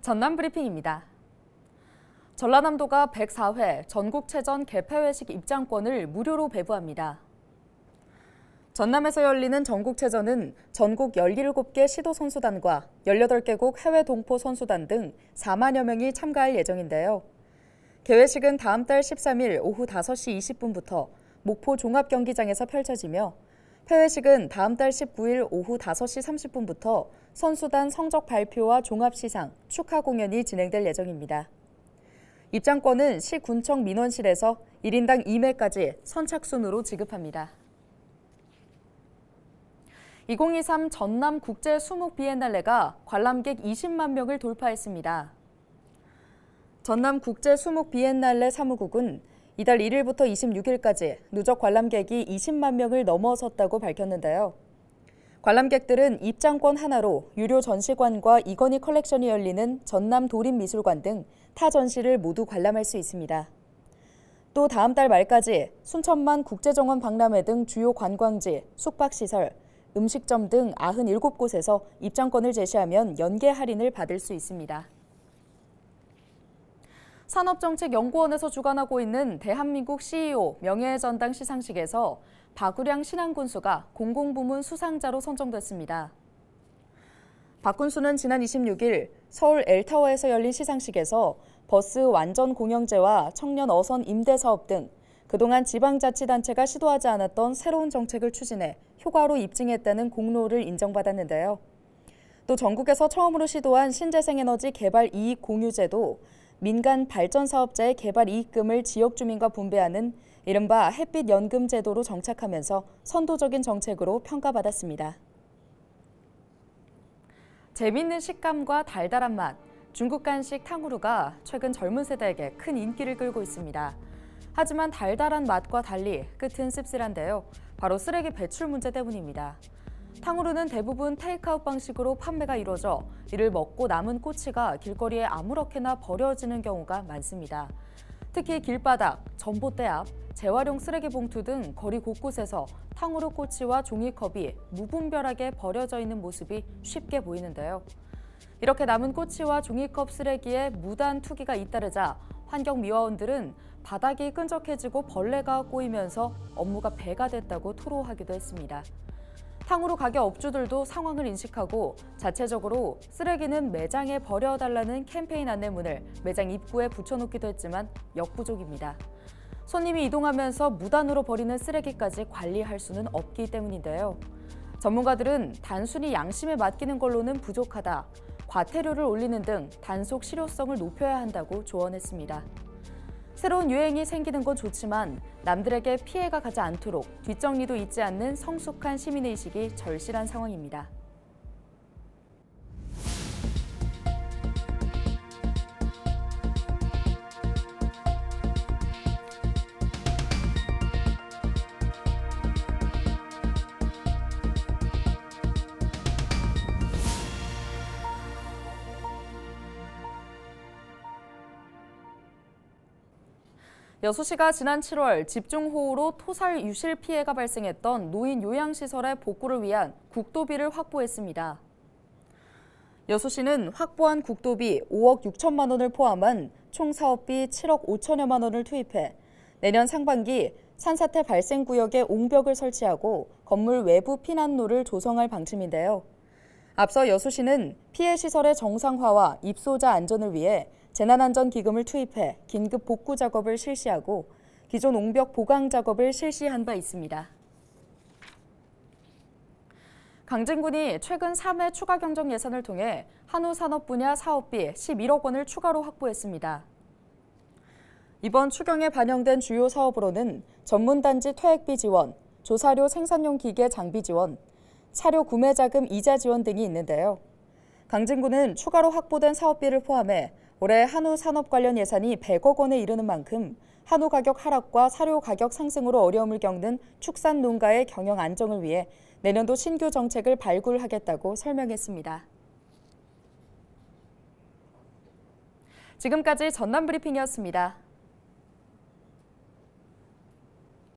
전남 브리핑입니다. 전라남도가 104회 전국체전 개폐회식 입장권을 무료로 배부합니다. 전남에서 열리는 전국체전은 전국 17개 시도선수단과 18개국 해외 동포 선수단 등 4만여 명이 참가할 예정인데요. 개회식은 다음 달 13일 오후 5시 20분부터 목포 종합경기장에서 펼쳐지며 폐회식은 다음 달 19일 오후 5시 30분부터 선수단 성적 발표와 종합시상, 축하 공연이 진행될 예정입니다. 입장권은 시군청 민원실에서 1인당 2매까지 선착순으로 지급합니다. 2023 전남 국제 수목 비엔날레가 관람객 20만 명을 돌파했습니다. 전남 국제 수목 비엔날레 사무국은 이달 1일부터 26일까지 누적 관람객이 20만 명을 넘어섰다고 밝혔는데요. 관람객들은 입장권 하나로 유료 전시관과 이건희 컬렉션이 열리는 전남 도립미술관 등 타 전시를 모두 관람할 수 있습니다. 또 다음 달 말까지 순천만 국제정원 박람회 등 주요 관광지, 숙박시설, 음식점 등 97곳에서 입장권을 제시하면 연계 할인을 받을 수 있습니다. 산업정책연구원에서 주관하고 있는 대한민국 CEO 명예의 전당 시상식에서 박우량 신안군수가 공공부문 수상자로 선정됐습니다. 박 군수는 지난 26일 서울 엘타워에서 열린 시상식에서 버스 완전 공영제와 청년 어선 임대 사업 등 그동안 지방자치단체가 시도하지 않았던 새로운 정책을 추진해 효과로 입증했다는 공로를 인정받았는데요. 또 전국에서 처음으로 시도한 신재생에너지 개발 이익 공유제도 민간 발전 사업자의 개발 이익금을 지역 주민과 분배하는 이른바 햇빛 연금 제도로 정착하면서 선도적인 정책으로 평가받았습니다. 재미있는 식감과 달달한 맛, 중국 간식 탕후루가 최근 젊은 세대에게 큰 인기를 끌고 있습니다. 하지만 달달한 맛과 달리 끝은 씁쓸한데요. 바로 쓰레기 배출 문제 때문입니다. 탕후루는 대부분 테이크아웃 방식으로 판매가 이루어져 이를 먹고 남은 꼬치가 길거리에 아무렇게나 버려지는 경우가 많습니다. 특히 길바닥, 전봇대 앞, 재활용 쓰레기 봉투 등 거리 곳곳에서 탕후루 꼬치와 종이컵이 무분별하게 버려져 있는 모습이 쉽게 보이는데요. 이렇게 남은 꼬치와 종이컵 쓰레기에 무단 투기가 잇따르자 환경미화원들은 바닥이 끈적해지고 벌레가 꼬이면서 업무가 배가 됐다고 토로하기도 했습니다. 탕후루 가게 업주들도 상황을 인식하고 자체적으로 쓰레기는 매장에 버려달라는 캠페인 안내문을 매장 입구에 붙여놓기도 했지만 역부족입니다. 손님이 이동하면서 무단으로 버리는 쓰레기까지 관리할 수는 없기 때문인데요. 전문가들은 단순히 양심에 맡기는 걸로는 부족하다, 과태료를 올리는 등 단속 실효성을 높여야 한다고 조언했습니다. 새로운 유행이 생기는 건 좋지만 남들에게 피해가 가지 않도록 뒷정리도 잊지 않는 성숙한 시민의식이 절실한 상황입니다. 여수시가 지난 7월 집중호우로 토살 유실 피해가 발생했던 노인 요양시설의 복구를 위한 국도비를 확보했습니다. 여수시는 확보한 국도비 5억 6천만 원을 포함한 총 사업비 7억 5천여만 원을 투입해 내년 상반기 산사태 발생 구역에 옹벽을 설치하고 건물 외부 피난로를 조성할 방침인데요. 앞서 여수시는 피해 시설의 정상화와 입소자 안전을 위해 재난안전기금을 투입해 긴급 복구 작업을 실시하고 기존 옹벽 보강 작업을 실시한 바 있습니다. 강진군이 최근 3회 추가 경정 예산을 통해 한우산업 분야 사업비 11억 원을 추가로 확보했습니다. 이번 추경에 반영된 주요 사업으로는 전문단지 퇴액비 지원, 조사료 생산용 기계 장비 지원, 사료 구매 자금 이자 지원 등이 있는데요. 강진군은 추가로 확보된 사업비를 포함해 올해 한우 산업 관련 예산이 100억 원에 이르는 만큼 한우 가격 하락과 사료 가격 상승으로 어려움을 겪는 축산 농가의 경영 안정을 위해 내년도 신규 정책을 발굴하겠다고 설명했습니다. 지금까지 전남 브리핑이었습니다.